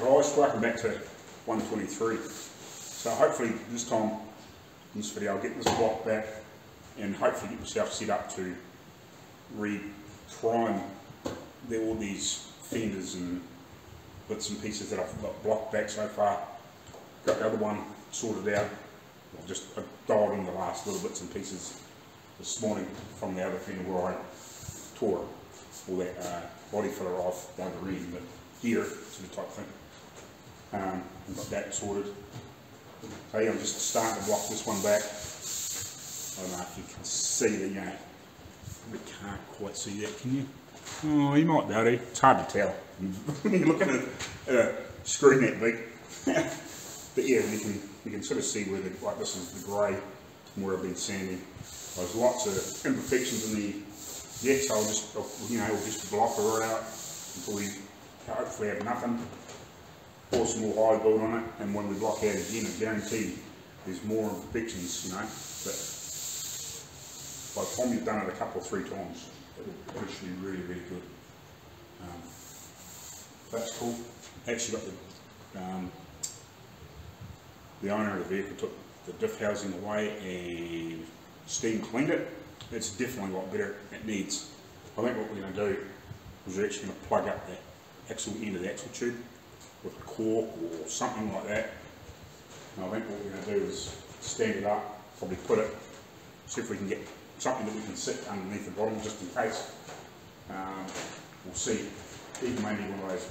guys, welcome back to 123. So hopefully this time in this video I'll get this block back and hopefully get myself set up to re-prime all these fenders and bits and pieces that I've got blocked back so far. Got the other one sorted out. I dialed in the last little bits and pieces this morning from the other fender where I tore all that body filler off the other end, but here sort of type thing. I've got that sorted. So yeah, I'm just starting to block this one back. I don't know if you can see that, you know, we can't quite see that, can you? Oh, you might be able to. It's hard to tell when you're looking at a screen that big. But yeah, you can sort of see where like this is the grey where I've been sanding. There's lots of imperfections in the edge, so we'll just block her out until we hopefully have nothing. Pour some more high build on it, and when we block out again, I guarantee there's more imperfections, you know. But by the time you've done it a couple or three times, it should be really, really good. That's cool. Actually got the owner of the vehicle took the diff housing away and steam cleaned it. It's definitely a lot better. It needs. I think what we're going to do is we're actually going to plug up the axle end of the axle tube with a cork or something like that. And I think what we're going to do is stand it up, probably put it, see if we can get something that we can sit underneath the bottom just in case. We'll see, even maybe one of those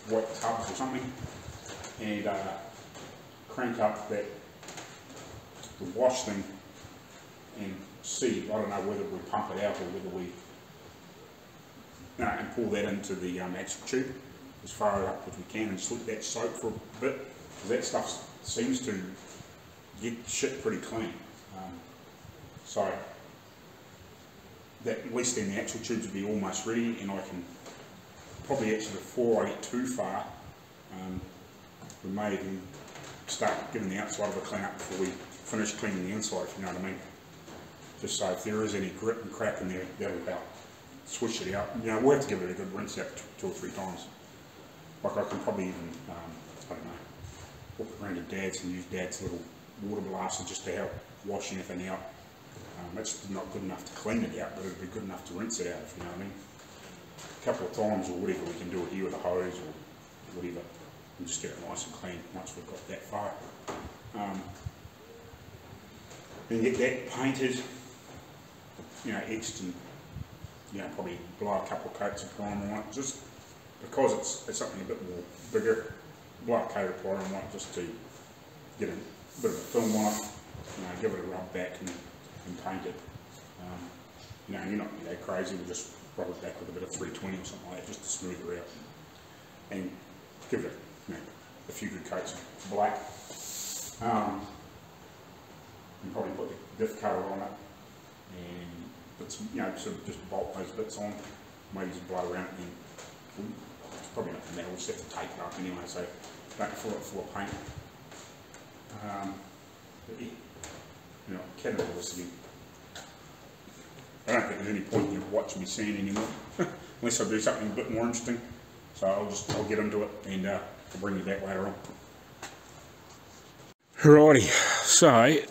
white tubs or something, and crank up the wash thing and see, I don't know whether we pump it out or whether we and pull that into the axle tube as far up as we can and slip that soap for a bit, because that stuff seems to get shit pretty clean. So that at least then the axle tubes will be almost ready, and I can probably actually, before I get too far, we may even start giving the outside of a clean up before we finish cleaning the inside, if you know what I mean. Just so if there is any grit and crack in there, that'll help swish it out. You know, we'll have to give it a good rinse out 2 or 3 times. Like I can probably even, I don't know, walk around to Dad's and use Dad's little water blaster just to help wash anything out. That's not good enough to clean it out, but it'd be good enough to rinse it out, if you know what I mean. A couple of times or whatever, we can do it here with a hose or whatever, and just get it nice and clean once we've got that far. Then get that painted, you know, etched, and you know, probably blow a couple of coats of primer on it, just because it's something a bit more bigger. Blow a coat of primer on it just to get a bit of a film on it, you know, give it a rub back and paint it. You know, you're not that crazy, we'll just rub it back with a bit of 320 or something like that just to smooth it out. And give it a few good coats of black. And probably put the diff cover on it and put some, you know, sort of just bolt those bits on. Maybe just blow around it, and it's probably not metal, we'll just have to tape it up anyway, so don't fill it full of paint. But yeah, you know, Canada this again. I don't think there's any point in watching me sand anymore, unless I do something a bit more interesting. So I'll get into it, and I'll bring you back later on. Alrighty, so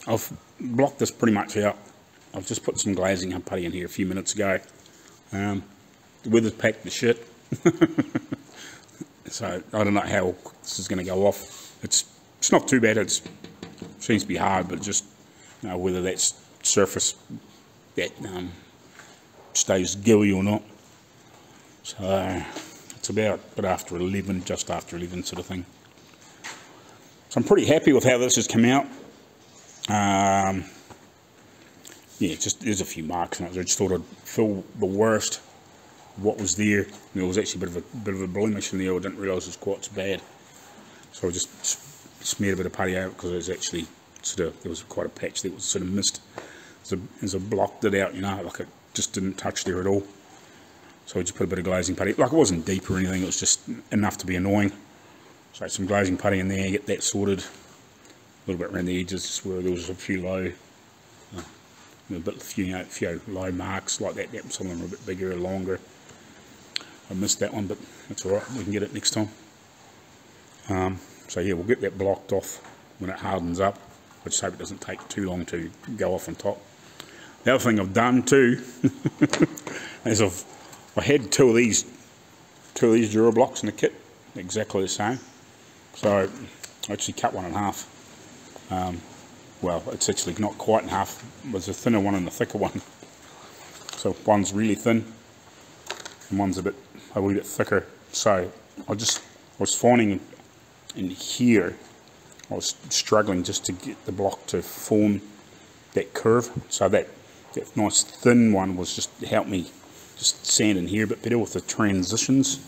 I've blocked this pretty much out. I've just put some glazing putty in here a few minutes ago. The weather's packed to shit. So I don't know how this is going to go off. It's not too bad. It seems to be hard, but just, you know, whether that's surface that stays gooey or not. So it's about a bit after 11, just after 11 sort of thing. So I'm pretty happy with how this has come out. Yeah, there's a few marks in it. I just thought I'd fill the worst of what was there. There was actually a bit of a blemish in there. I didn't realise it was quite so bad. So I just smeared a bit of putty out because it was actually there was quite a patch that was sort of missed. As I blocked it out, you know, like it just didn't touch there at all. So I just put a bit of glazing putty. Like it wasn't deep or anything, it was just enough to be annoying. So some glazing putty in there, get that sorted. A little bit around the edges, just where there was a few low, a few low marks like that. Some of them are a bit bigger or longer. I missed that one, but that's alright, we can get it next time. So yeah, we'll get that blocked off when it hardens up. I just hope it doesn't take too long to go off on top. The other thing I've done too is I had two of these Dura blocks in the kit, exactly the same. So I actually cut one in half. Well, it's actually not quite in half. There's a thinner one and a thicker one. So one's really thin and one's a wee bit thicker. So I was finding in here, I was struggling just to get the block to form that curve. So that nice thin one was just helped me just sand in here a bit better with the transitions.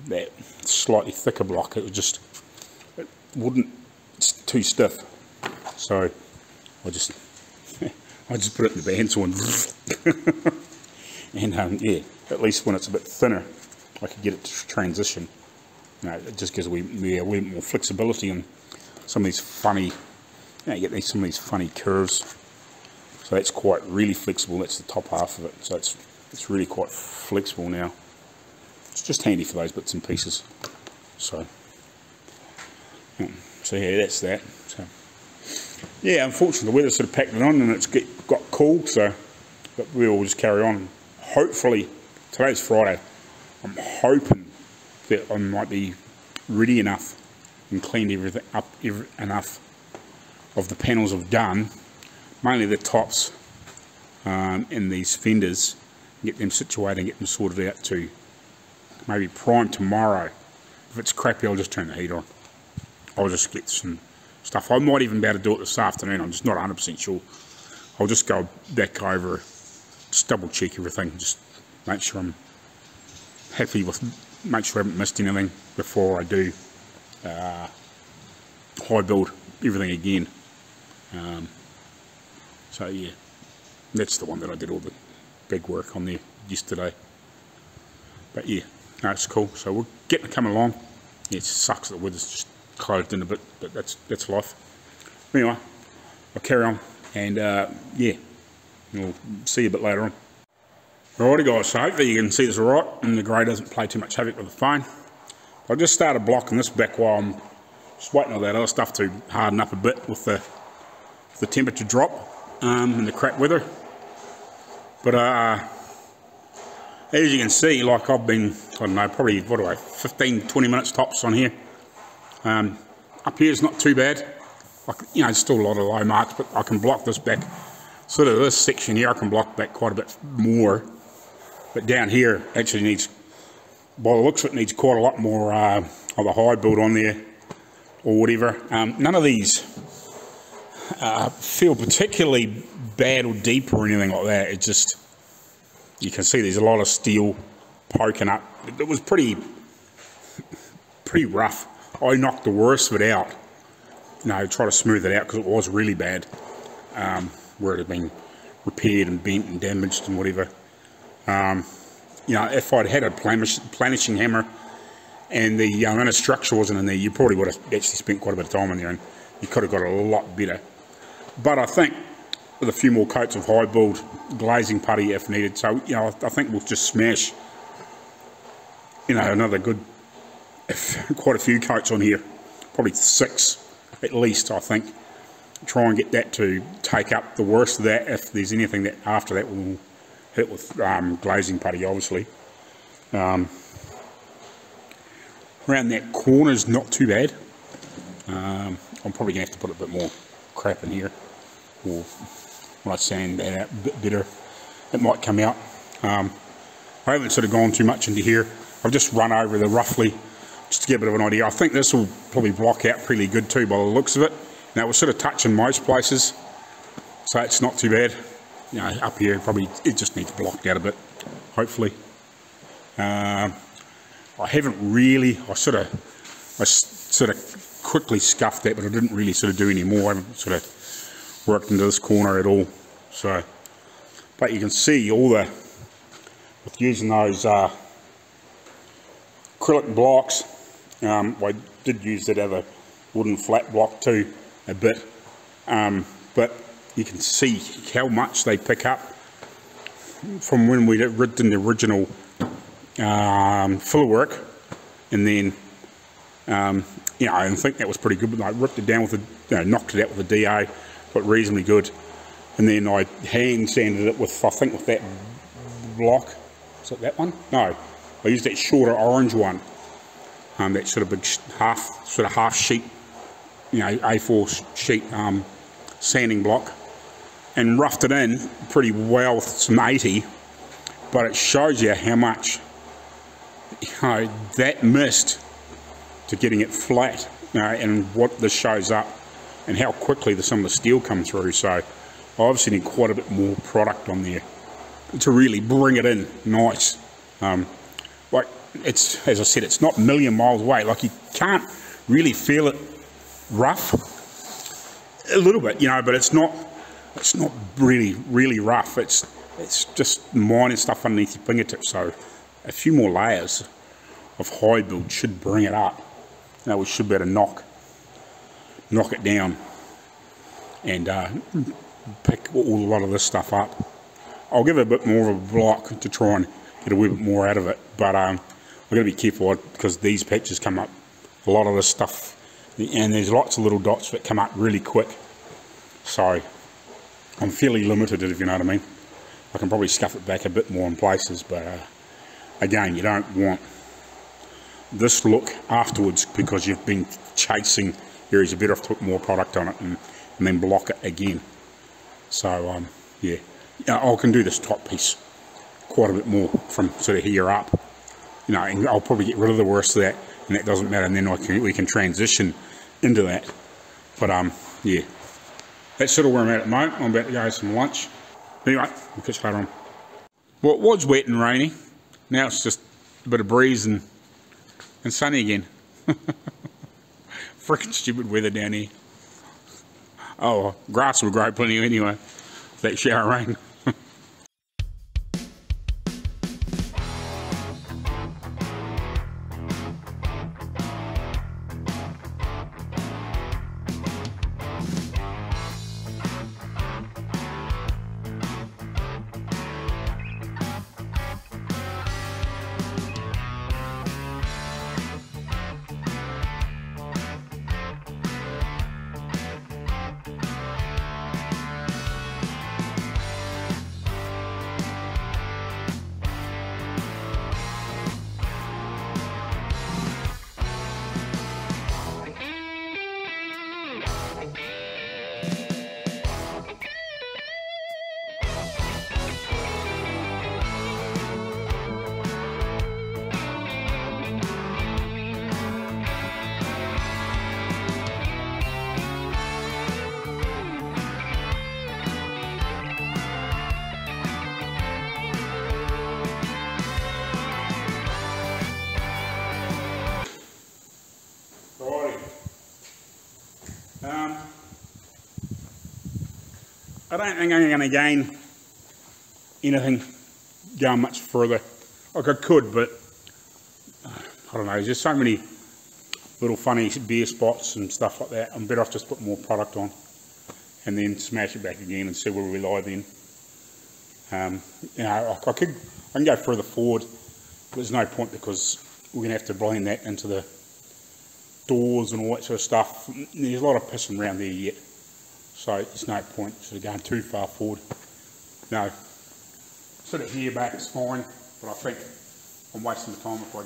That slightly thicker block, it wouldn't, it's too stiff. So I just put it in the bandsaw and yeah, at least when it's a bit thinner, I could get it to transition. You know, it just gives a wee more flexibility in some of these funny, you get some of these funny curves. So that's quite really flexible. That's the top half of it. So it's really quite flexible now. It's just handy for those bits and pieces. So yeah, that's that. So yeah, unfortunately the weather sort of packed it on and it's got cold. So but we'll just carry on. Hopefully today's Friday. I'm hoping that I might be ready enough and cleaned everything up enough of the panels I've done, mainly the tops and these fenders, get them situated and get them sorted out to maybe prime tomorrow. If it's crappy, I'll just turn the heat on. I'll just get some stuff. I might even be able to do it this afternoon. I'm just not 100% sure. I'll just go back over, just double check everything, just make sure I'm happy with, make sure I haven't missed anything before I do high build everything again. So yeah, that's the one that I did all the big work on there yesterday. But yeah, no, it's cool. So we're getting to come along. Yeah, it sucks that the weather's just closed in a bit, but that's life. Anyway, I'll carry on and yeah, we'll see you a bit later on. Alrighty guys, so hopefully you can see this alright and the grey doesn't play too much havoc with the phone. I just started blocking this back while I'm just waiting on that other stuff to harden up a bit with the temperature drop and the crap weather. But as you can see, like I've been, I don't know, probably 15-20 minutes tops on here. Up here is not too bad. You know, it's still a lot of low marks, but I can block this back. Sort of this section here, I can block back quite a bit more. But down here, actually needs, by the looks of it, needs quite a lot more of a high build on there, or whatever. None of these feel particularly bad or deep or anything like that. It just, you can see there's a lot of steel poking up. It was pretty rough. I knocked the worst of it out. You know, try to smooth it out because it was really bad, where it had been repaired and bent and damaged and whatever. You know, if I'd had a planishing hammer and the inner structure wasn't in there, you probably would have actually spent quite a bit of time in there and you could have got a lot better. But I think with a few more coats of high build glazing putty if needed, so you know, I think we'll just smash, you know, another good, quite a few coats on here, probably 6 at least, I think. Try and get that to take up the worst of that. If there's anything that after that we'll hit with glazing putty, obviously. Around that corner's not too bad. I'm probably going to have to put a bit more crap in here, or when I sand that out a bit better, it might come out. I haven't sort of gone too much into here. I've just run over the roughly, just to get a bit of an idea. I think this will probably block out pretty good too by the looks of it. Now we're sort of touching most places, so it's not too bad. You know, up here probably it just needs blocked out a bit, hopefully. I haven't really, I sort of quickly scuffed that, but I didn't really sort of do any more. I haven't sort of worked into this corner at all. So, but you can see all the, with using those acrylic blocks, I did use that other wooden flat block too a bit, but you can see how much they pick up from when we did the original filler work, and then you know, and I think that was pretty good. But I ripped it down with knocked it out with a DA, got reasonably good, and then I hand sanded it with, I think, with that block. Is it that one? No, I used that shorter orange one, that sort of big half sheet, you know, A4 sheet sanding block, and roughed it in pretty well with some 80. But it shows you how much, you know, that missed to getting it flat, you know, and what this shows up, and how quickly some of the steel comes through. So I obviously need quite a bit more product on there to really bring it in nice. Like, it's, as I said, it's not a million miles away. Like, you can't really feel it rough. A little bit, you know, but it's not really rough. It's just minor stuff underneath your fingertips. So a few more layers of high build should bring it up. You know, we should be able to knock it down and pick a lot of this stuff up. I'll give it a bit more of a block to try and get a wee bit more out of it, but I've got to be careful because these patches come up, a lot of this stuff, and there's lots of little dots that come up really quick. So I'm fairly limited, if you know what I mean. I can probably scuff it back a bit more in places, but again, you don't want this look afterwards because you've been chasing areas. You're better off to put more product on it and then block it again. So yeah, I can do this top piece quite a bit more from sort of here up, you know, and I'll probably get rid of the worst of that, and that doesn't matter, and then we can transition into that. But yeah, that's sort of where I'm at the moment. I'm about to go have some lunch. Anyway, we'll catch you later on. Well, it was wet and rainy. Now it's just a bit of breeze and sunny again. Freaking stupid weather down here. Oh, grass will grow plenty anyway. That shower rain. I don't think I'm going to gain anything going much further. Like I could, but I don't know, there's just so many little funny bare spots and stuff like that. I'm better off just put more product on and then smash it back again and see where we lie then. You know, I can go further forward, but there's no point because we're going to have to blend that into the doors and all that sort of stuff. There's a lot of pissing around there yet, so there's no point sort of going too far forward. No, sort of here back is fine, but I think I'm wasting the time if I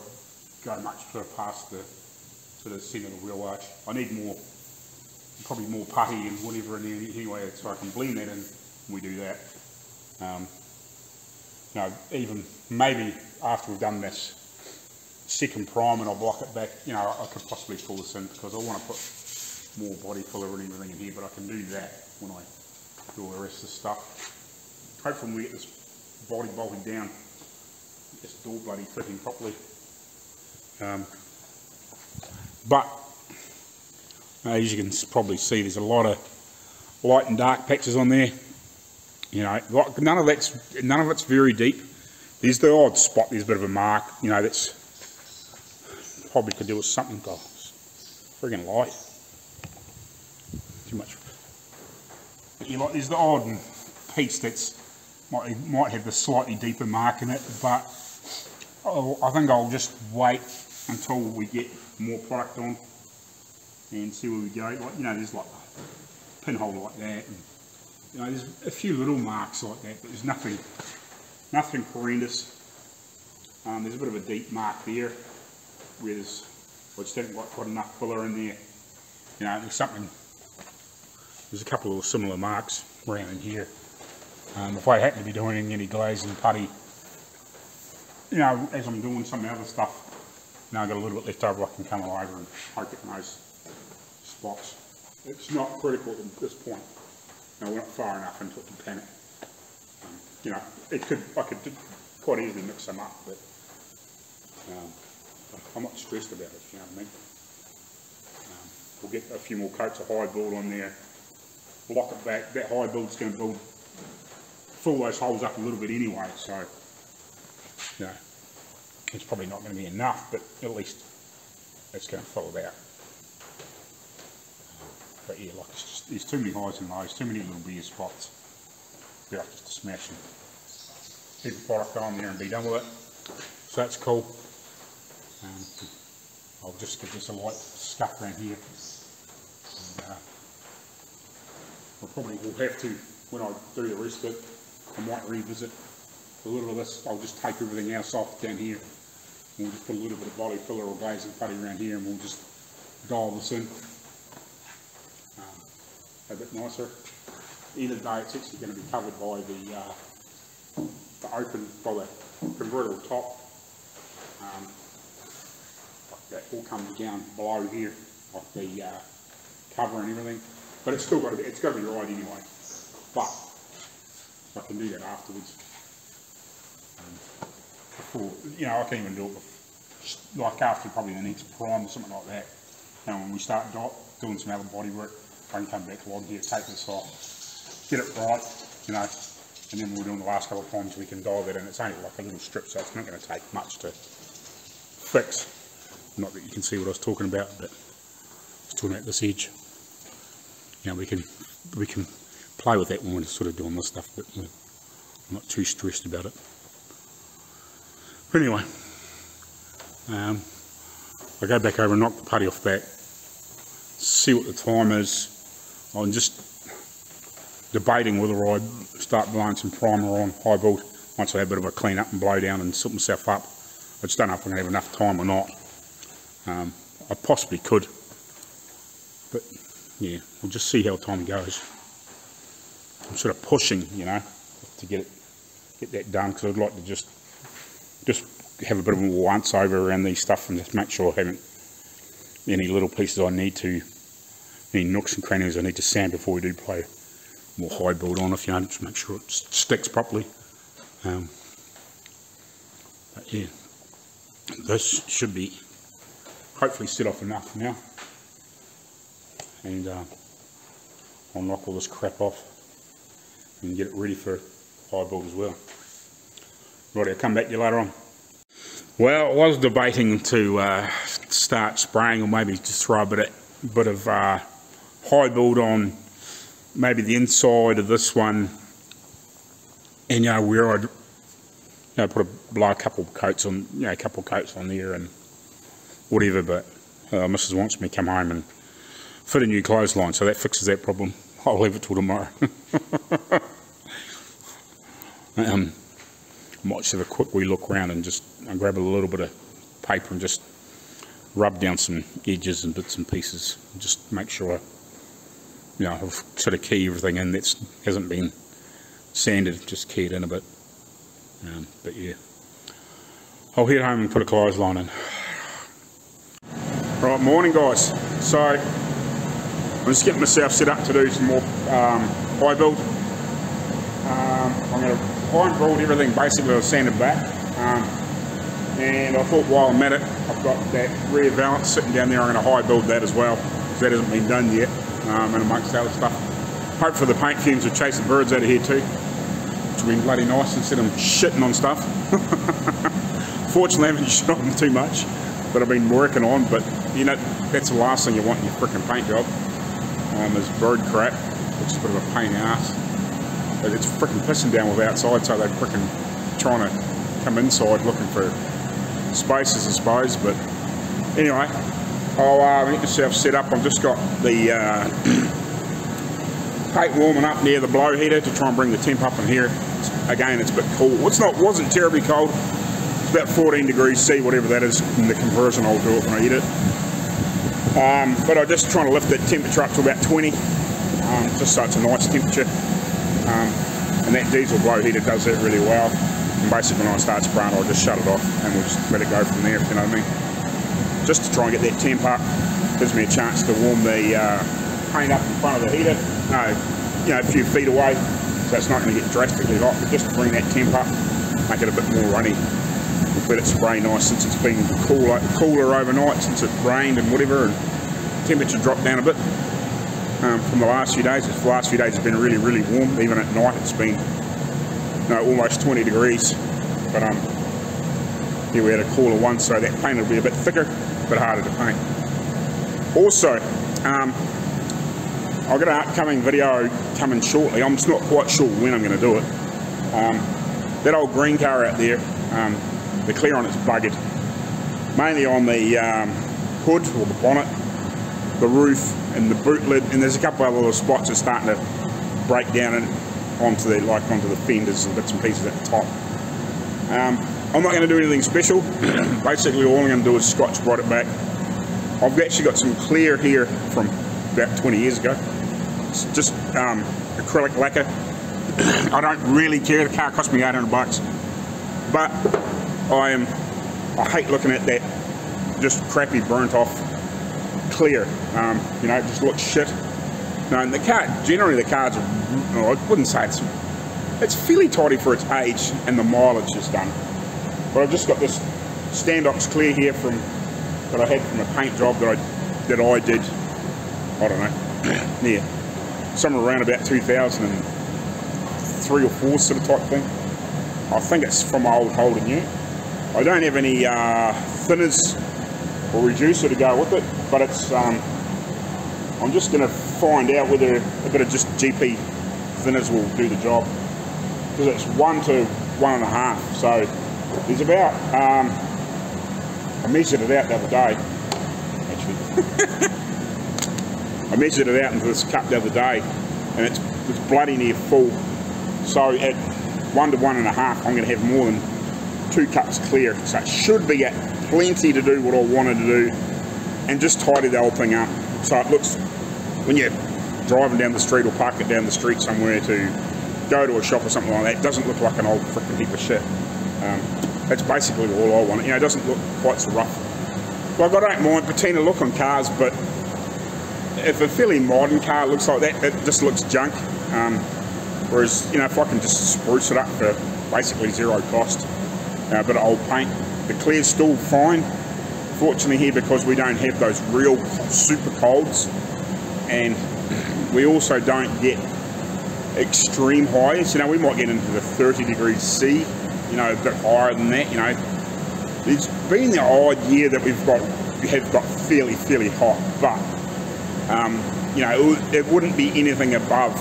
go much sort of past the sort of centre of the wheel arch. I need more, probably more putty and whatever in there anyway, so I can blend that in and we do that. You know, even maybe after we've done this second prime and I'll block it back, you know, I could possibly pull this in because I want to put more body filler and everything in here, but I can do that when I do all the rest of the stuff. Hopefully we get this body bolted down, get this door bloody fitting properly. But as you can probably see, there's a lot of light and dark patches on there. You know, none of it's very deep. There's the odd spot, there's a bit of a mark, you know, that's probably could do with something. God, it's friggin' light. Too much. You know, there's the odd piece that's might have the slightly deeper mark in it, but I think I'll just wait until we get more product on and see where we go. Like, you know, there's like a pinhole like that, and you know, there's a few little marks like that, but there's nothing horrendous. There's a bit of a deep mark there, where I just haven't got enough filler in there. You know, there's a couple of similar marks around in here. If I happen to be doing any glazing putty, you know, as I'm doing some other stuff, you know, I've got a little bit left over, I can come over and poke it in those spots. It's not critical at this point. No, we're not far enough into it to panic. You know, I could quite easily mix them up, but I'm not stressed about it, you know what I mean. We'll get a few more coats of high build on there, block it back. That high build's going to fill those holes up a little bit anyway, so you know, it's probably not going to be enough, but at least it's going to fill it out. But yeah, like it's just, there's too many highs and lows, too many little bare spots. Better just to smash them. Keep the product on there and be done with it. So that's cool. I'll just give this a light scuff around here. And, we'll have to, when I do the rest of it, I might revisit a little of this. I'll just take everything else off down here. And we'll just put a little bit of body filler or glazing putty around here, and we'll just dial this in. A bit nicer. Either day it's actually going to be covered by the convertible top. Like that all comes down below here, like the cover and everything. But it's still got to be, right anyway. But I can do that afterwards. Before, you know, I can even do it like after probably the next prime or something like that. And when we start doing some other body work, I can come back along here, take this off, get it right, you know, and then when we're doing the last couple of times we can dial that in. It's only like a little strip, so it's not going to take much to fix. Not that you can see what I was talking about, but I was talking about this edge. You know, we can play with that when we're sort of doing this stuff, but I'm not too stressed about it. But anyway, I go back over and knock the putty off back, see what the time is. I'm just debating whether I start blowing some primer on high build once I have a bit of a clean up and blow down and sort myself up. I just don't know if I'm going to have enough time or not. I possibly could, but yeah, we'll just see how time goes. I'm sort of pushing, you know, to get that done, because I'd like to just have a bit of a once over around these stuff and just make sure I haven't any little pieces I need to, any nooks and crannies I need to sand before we do play more high build on, if you know, just make sure it sticks properly. But yeah, this should be hopefully set off enough now, and I'll knock all this crap off and get it ready for high build as well. Right, I'll come back to you later on. Well, I was debating to start spraying, or maybe just throw a bit of high build on maybe the inside of this one, and you know, where I'd blow a couple of coats on, you know, a couple of coats on there and whatever. But Mrs. wants me to come home and fit a new clothesline, so that fixes that problem. I'll leave it till tomorrow. Might just have a quick wee look around and just grab a little bit of paper and just rub down some edges and bits and pieces, and just make sure, you know, I've sort of key everything in that hasn't been sanded, just key it in a bit. But yeah, I'll head home and put a clothesline in. Right, morning guys. So I'm just getting myself set up to do some more high build. I'm going to high build everything basically with sanded back, and I thought while I'm at it, I've got that rear valance sitting down there. I'm going to high build that as well, because that hasn't been done yet, and amongst other stuff. Hopefully the paint fumes will chase the birds out of here too, which will be bloody nice instead of shitting on stuff. Fortunately I haven't shit on them too much, but I've been working on. But you know, that's the last thing you want in your frickin' paint job, is bird crap, which is a bit of a pain in the ass. But it's frickin' pissing down with outside, so they're frickin' trying to come inside looking for spaces, I suppose. But anyway, I'll get myself set up. I've just got the paint warming up near the blow heater to try and bring the temp up in here. Again, it's a bit cool. Wasn't terribly cold. It's about 14 degrees C, whatever that is in the conversion. I'll do it when I eat it. But I'm just trying to lift that temperature up to about 20, just so it's a nice temperature. And that diesel blow heater does that really well. And basically when I start spraying, I'll just shut it off and we'll just let it go from there, if you know what I mean. Just to try and get that temp up, gives me a chance to warm the paint up in front of the heater. A few feet away, so it's not going to get drastically hot, but just to bring that temp up, make it a bit more runny. Let it spray nice since it's been cooler overnight, since it rained and whatever, and temperature dropped down a bit from the last few days. The last few days have been really, really warm. Even at night it's been almost 20 degrees. But yeah, we had a cooler one, so that paint will be a bit thicker, a bit harder to paint. Also, I've got an upcoming video coming shortly. I'm just not quite sure when I'm going to do it. That old green car out there, the clear on it's buggered, mainly on the hood or the bonnet, the roof and the boot lid, and there's a couple of little spots that's starting to break down and onto the fenders and bits and pieces at the top. I'm not going to do anything special. Basically all I'm going to do is scotch bright it back. I've actually got some clear here from about 20 years ago. It's just acrylic lacquer. I don't really care, the car cost me 800 bucks, but I hate looking at that just crappy burnt off clear. It just looks shit. And the car, generally the cars are, I wouldn't say it's fairly tidy for its age and the mileage it's done. But I've just got this Standox clear here that I had from a paint job that I did, I don't know, yeah, somewhere around about 2003 or 4 sort of type thing. I think it's from my old Holden unit. I don't have any thinners or reducer to go with it, but it's I'm just going to find out whether a bit of just GP thinners will do the job, because it's 1 to 1.5. So there's about I measured it out the other day. Actually, I measured it out into this cup the other day, and it's bloody near full. So at 1 to 1.5, I'm going to have more than 2 cups clear. So it should be at plenty to do what I wanted to do, and just tidy the whole thing up. So it looks, when you're driving down the street or park it down the street somewhere to go to a shop or something like that, it doesn't look like an old freaking heap of shit. That's basically all I want. It doesn't look quite so rough. Like, I don't mind patina look on cars, but if a fairly modern car looks like that, it just looks junk. Whereas, if I can just spruce it up for basically zero cost, a bit of old paint, the clear's still fine. Fortunately here, because we don't have those real super colds, and we also don't get extreme highs. We might get into the 30 degrees C, a bit higher than that. It's been the odd year that we have got fairly hot, but it wouldn't be anything above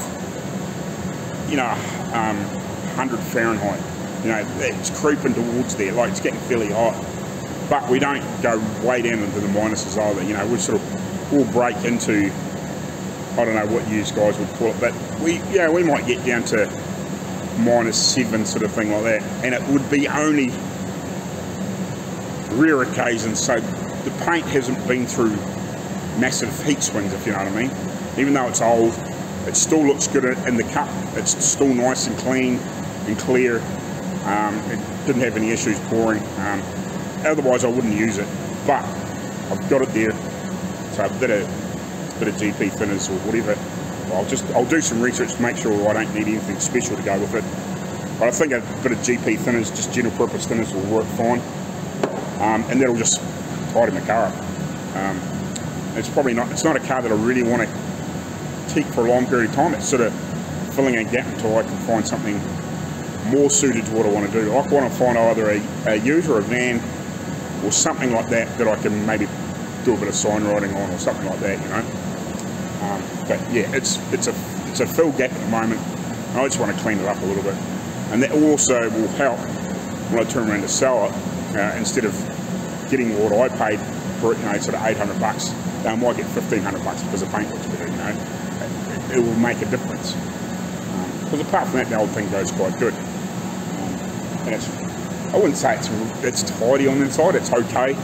100 Fahrenheit. It's creeping towards there, like it's getting fairly hot, but we don't go way down into the minuses either. We'll break into, I don't know what you guys would call it, but we might get down to -7 sort of thing like that, and it would be only rare occasions. So the paint hasn't been through massive heat swings, if you know what I mean. Even though it's old, it still looks good in the cup. It's still nice and clean and clear. It didn't have any issues pouring. Otherwise I wouldn't use it, but I've got it there. So a bit of GP thinners or whatever. I'll do some research to make sure I don't need anything special to go with it. But I think a bit of GP thinners, just general purpose thinners, will work fine. And that'll just tidy my car up. It's not a car that I really want to keep for a long period of time. It's sort of filling a gap until I can find something more suited to what I want to do. I want to find either a ute or a van or something like that I can maybe do a bit of sign writing on or something like that, But yeah, it's a fill gap at the moment. I just want to clean it up a little bit, and that also will help when I turn around to sell it. Instead of getting what I paid for it, you know, sort of $800. They might get $1,500 because the paint looks better, you know. It will make a difference. Because apart from that, the old thing goes quite good. And I wouldn't say it's tidy on the inside, it's okay.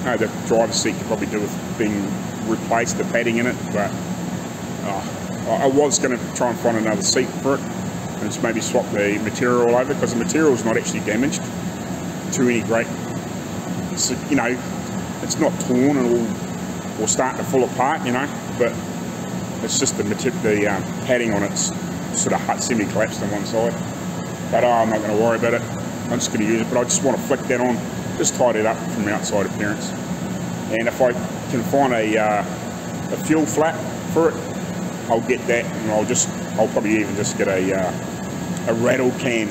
The driver's seat could probably do with being replaced, the padding in it, but I was going to try and find another seat for it and just maybe swap the material all over, because the material is not actually damaged to any great, you know, it's not torn or starting to fall apart, you know, but it's just the padding on it's sort of semi-collapsed on one side. But I'm not going to worry about it, I'm just going to use it, but I just want to flick that on, just tidy it up from the outside appearance. And if I can find a fuel flap for it, I'll get that, and I'll probably even just get a rattle can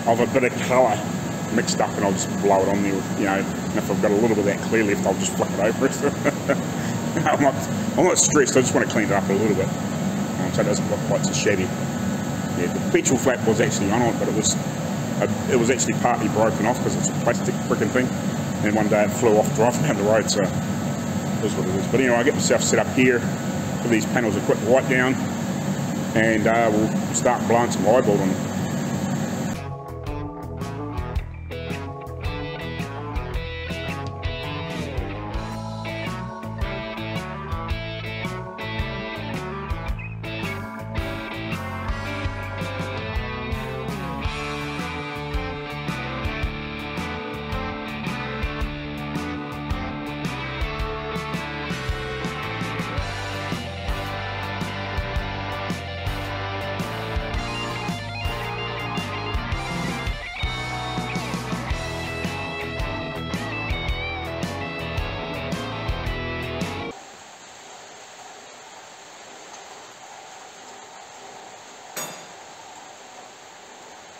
of a bit of colour mixed up, and I'll just blow it on there with, you know, and if I've got a little bit of that clear left, I'll just flick it over it. I'm not stressed, I just want to clean it up a little bit, so it doesn't look quite so shabby. Yeah, the petrol flap was actually on it, but it was actually partly broken off because it's a plastic freaking thing, and one day it flew off driving down the road, so it is what it is. But anyway, I get myself set up here for these panels of quick white down, and we'll start blowing some eyeball on them.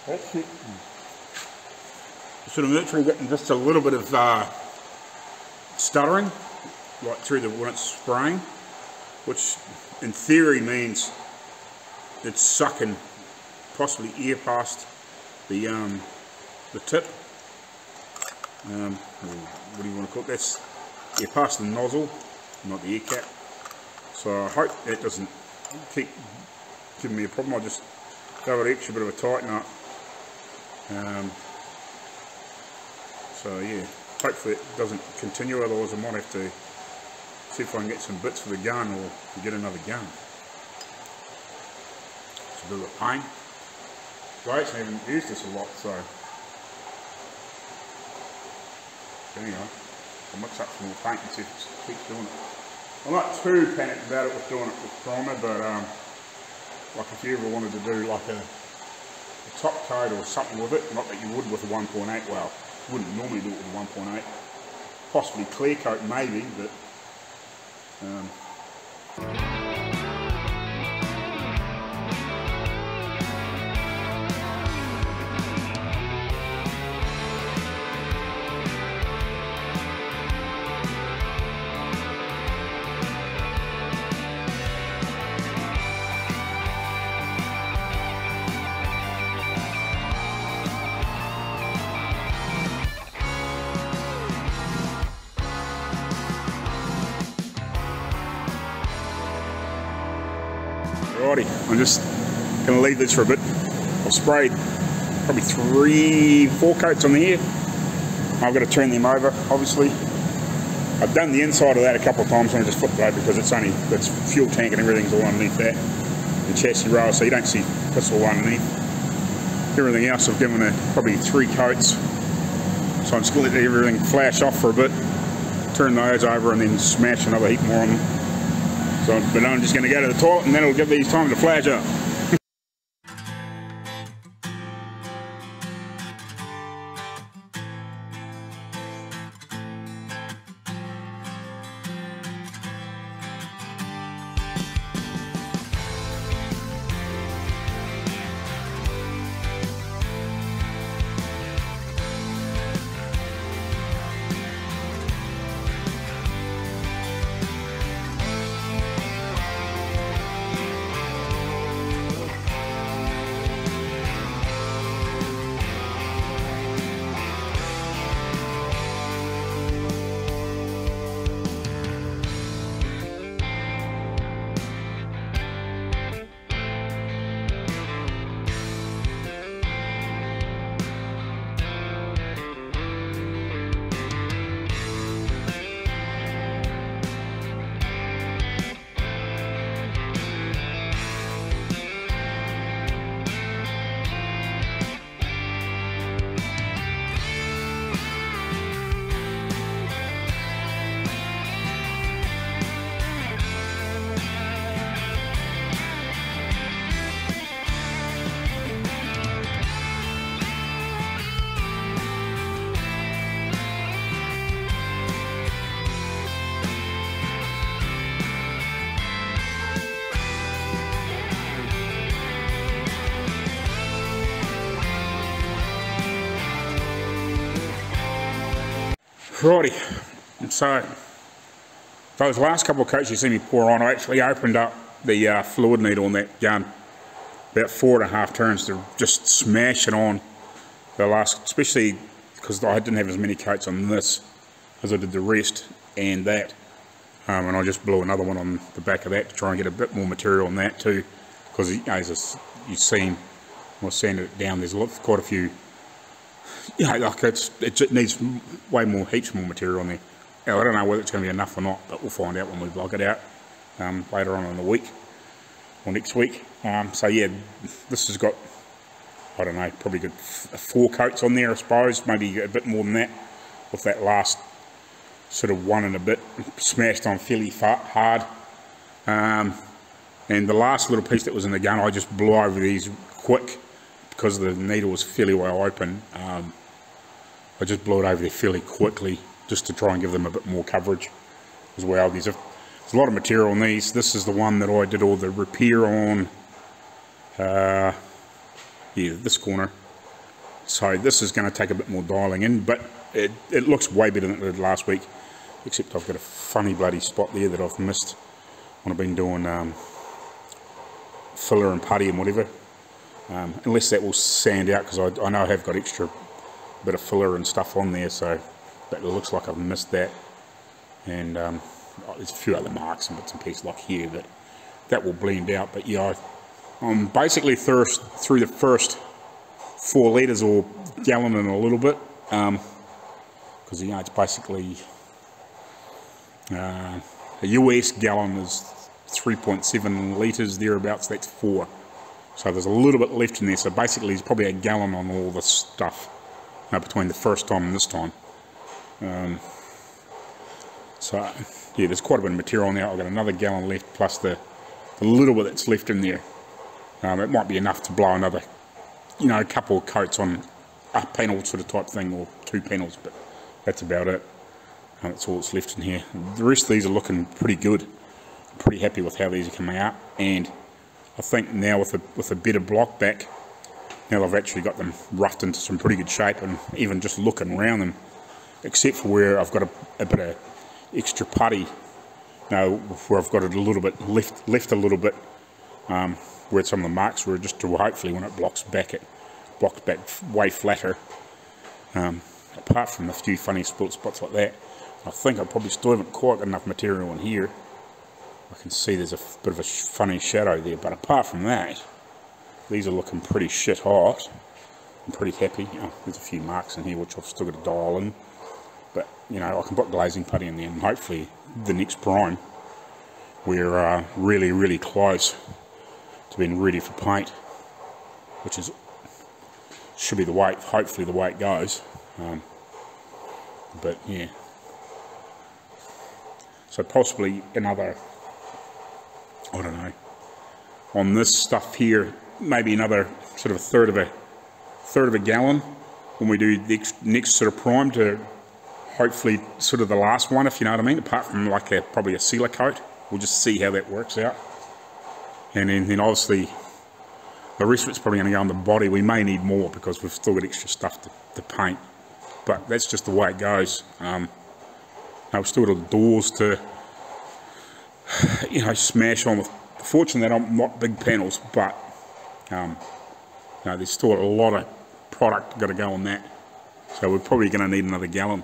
That's it. Sort of literally getting just a little bit of stuttering, like through when it's spraying, which in theory means it's sucking possibly air past the tip. What do you want to call it? That's air past the nozzle, not the air cap. So I hope that doesn't keep giving me a problem. I'll just give it an extra bit of a tighten up. So yeah, hopefully it doesn't continue, otherwise I might have to see if I can get some bits for the gun or get another gun. It's a bit of a pain. I actually haven't used this a lot, so anyway, I'll mix up some more paint and see if it keeps doing it. I'm not too panicked about it with doing it with primer, but like if you ever wanted to do like a top coat or something with it, not that you would with a 1.8, well, you wouldn't normally do it with a 1.8, possibly clear coat maybe, but alrighty, I'm just going to leave this for a bit. I've sprayed probably 3-4 coats on the air. I've got to turn them over, obviously. I've done the inside of that a couple of times and I just flipped it over because it's fuel tank and everything's all underneath that. The chassis rail, so you don't see this all underneath. Everything else I've given it probably 3 coats. So I'm just going to let everything flash off for a bit, turn those over and then smash another heap more on them. So, but I'm just going to go to the toilet and then it'll give these time to flash up. Righty, so those last couple of coats you see me pour on, I actually opened up the fluid needle on that gun about 4.5 turns to just smash it on the last, especially because I didn't have as many coats on this as I did the rest and that, and I just blew another one on the back of that to try and get a bit more material on that too, because as you've seen when I sanded it down, there's quite a few, like it needs heaps more material on there. Now, I don't know whether it's going to be enough or not, but we'll find out when we block it out later on in the week or next week. So yeah, this has got, I don't know, probably good 4 coats on there, I suppose, maybe a bit more than that, with that last sort of 1 and a bit smashed on fairly hard. And the last little piece that was in the gun, I just blew over these quick because the needle was fairly well open. I just blew it over there fairly quickly just to try and give them a bit more coverage as well. There's a lot of material on these. This is the one that I did all the repair on, yeah, this corner. So this is going to take a bit more dialing in, but it looks way better than it did last week, except I've got a funny bloody spot there that I've missed when I've been doing filler and putty and whatever. Unless that will sand out, because I know I have got extra bit of filler and stuff on there, so that looks like I've missed that. And there's a few other marks and bits and pieces like here, but that will blend out. But yeah, I'm basically through the first 4 litres or gallon and a little bit, because it's basically a US gallon is 3.7 litres thereabouts. That's 4. So there's a little bit left in there. So basically, there's probably a gallon on all this stuff between the first time and this time. So yeah, there's quite a bit of material on there. I've got another gallon left, plus the little bit that's left in there. It might be enough to blow another, a couple of coats on a panel sort of type thing, or 2 panels, but that's about it. That's all that's left in here. The rest of these are looking pretty good. I'm pretty happy with how these are coming out, and I think now with a better block back, now I've actually got them roughed into some pretty good shape, and even just looking around them, except for where I've got a bit of extra putty, where I've got it a little bit left a little bit, where some of the marks were, just to hopefully when it blocks back way flatter. Apart from a few funny split spots like that, I think I probably still haven't quite got enough material in here. I can see there's a bit of a funny shadow there, but apart from that, these are looking pretty shit hot. I'm pretty happy. There's a few marks in here which I've still got to dial in, but I can put glazing putty in there, and hopefully the next prime we're really, really close to being ready for paint, which should be the way, hopefully the way it goes. But yeah, so possibly another, I don't know, on this stuff here, maybe another sort of a third of a gallon when we do the next sort of prime, to hopefully sort of the last one, if you know what I mean, apart from like probably a sealer coat. We'll just see how that works out, and then obviously the rest of it's probably going to go on the body. We may need more because we've still got extra stuff to paint, but that's just the way it goes. Now we've still got the doors to smash on with. Fortunately, they're not big panels, but there's still a lot of product got to go on that, so we're probably going to need another gallon,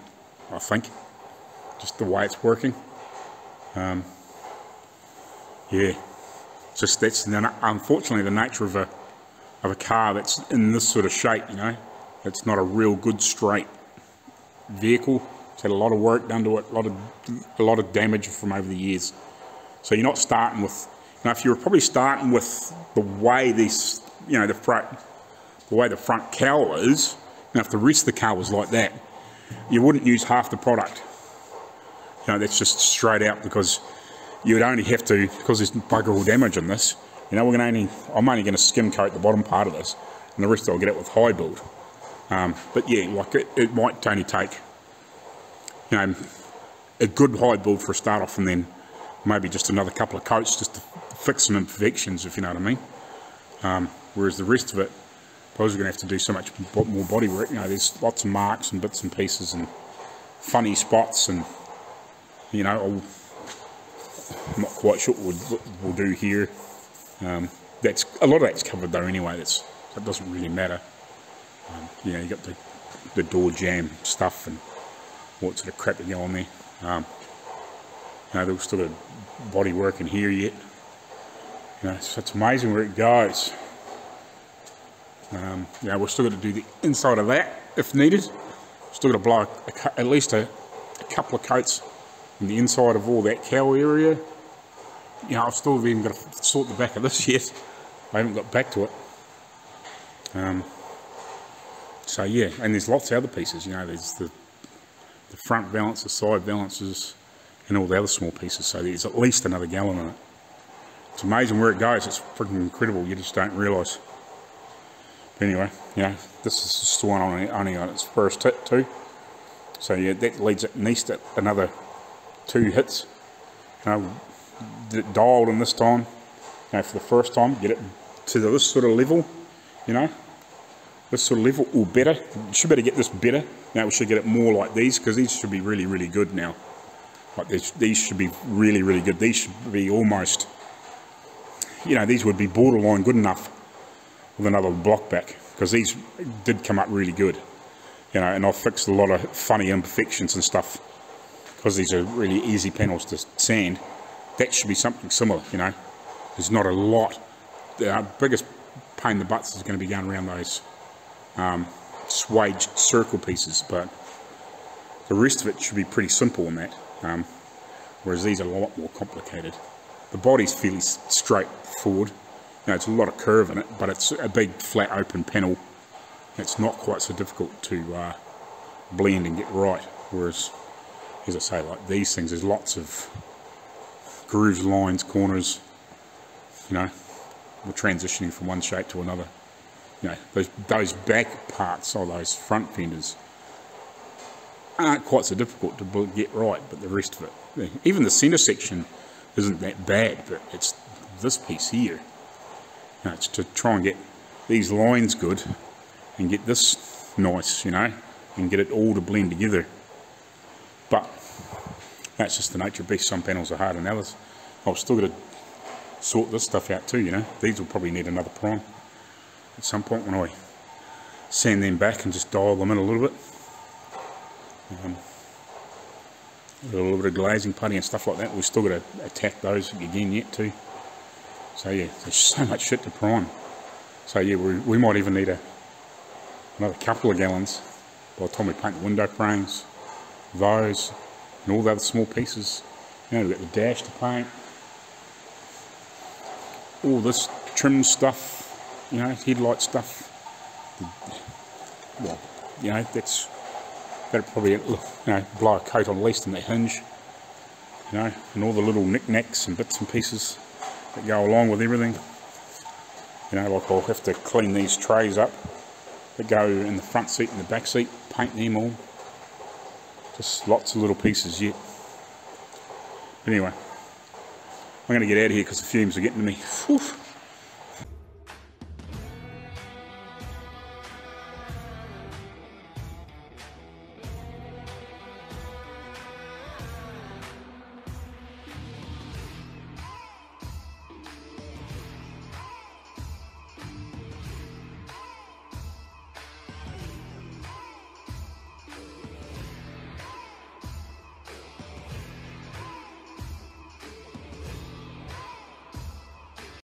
I think, just the way it's working. Yeah, just that's unfortunately the nature of a car that's in this sort of shape. It's not a real good straight vehicle. It's had a lot of work done to it, a lot of damage from over the years. So you're not starting with, if you were probably starting with the way this, the way the front cowl is, if the rest of the car was like that, you wouldn't use half the product. That's just straight out, because you would only have to, because there's bugger all damage in this, I'm only going to skim coat the bottom part of this, and the rest I'll get it with high build. But yeah, like it might only take, a good high build for a start off, and then maybe just another couple of coats just to fix some imperfections, if you know what I mean. Whereas the rest of it, I suppose we're going to have to do so much more body work. There's lots of marks and bits and pieces and funny spots, and you know, I'm not quite sure what we'll do here. That's a lot of that's covered though anyway. That doesn't really matter. You know, you got the door jamb stuff and what sort of crap to go on there. You know, they've still got body work in here yet. You know, so it's amazing where it goes. You know, we're still got to do the inside of that if needed. Still got to blow at least a couple of coats on the inside of all that cowl area. You know, I've still even got to sort the back of this yet. I haven't got back to it. So yeah, and there's lots of other pieces. You know, there's the front valance, the side valances, and all the other small pieces. So there's at least another gallon in it. It's amazing where it goes. It's freaking incredible. You just don't realise. But anyway, you know, this is just the one only on its first hit too. So yeah, that leads it east at another 2 hits. You know, did it dialed in this time. You know, for the first time, get it to this sort of level. You know, this sort of level or better. You should better get this better. Now we should get it more like these, because these should be really, really good now. Like these should be really, really good. These should be almost, you know, these would be borderline good enough with another block back, because these did come up really good. You know, and I've fixed a lot of funny imperfections and stuff, because these are really easy panels to sand. That should be something similar, you know. There's not a lot. The biggest pain in the butts is going to be going around those swaged circle pieces, but the rest of it should be pretty simple in that. Whereas these are a lot more complicated. The body's fairly straightforward. You know, it's a lot of curve in it, but it's a big flat open panel. It's not quite so difficult to blend and get right. Whereas, as I say, like these things, there's lots of grooves, lines, corners. You know, we're transitioning from one shape to another. You know, those back parts or those front fenders aren't quite so difficult to get right, but the rest of it, even the centre section isn't that bad, but it's this piece here. You know, it's to try and get these lines good and get this nice, you know, and get it all to blend together. But that's just the nature of beast. Some panels are harder than others. I've still got to sort this stuff out too, you know. These will probably need another prime at some point when I sand them back and just dial them in a little bit. A little bit of glazing, putty and stuff like that. We've still got to attack those again yet too. So yeah, there's so much shit to prime. So yeah, we might even need another couple of gallons by the time we paint the window frames, those, and all the other small pieces. You know, we've got the dash to paint, all this trim stuff, you know, headlight stuff. Well, you know, that'll probably, you know, blow a coat on least in that hinge, you know, and all the little knickknacks and bits and pieces that go along with everything. You know, like I'll have to clean these trays up that go in the front seat and the back seat, paint them all. Just lots of little pieces yet. But anyway, I'm going to get out of here because the fumes are getting to me. Whew.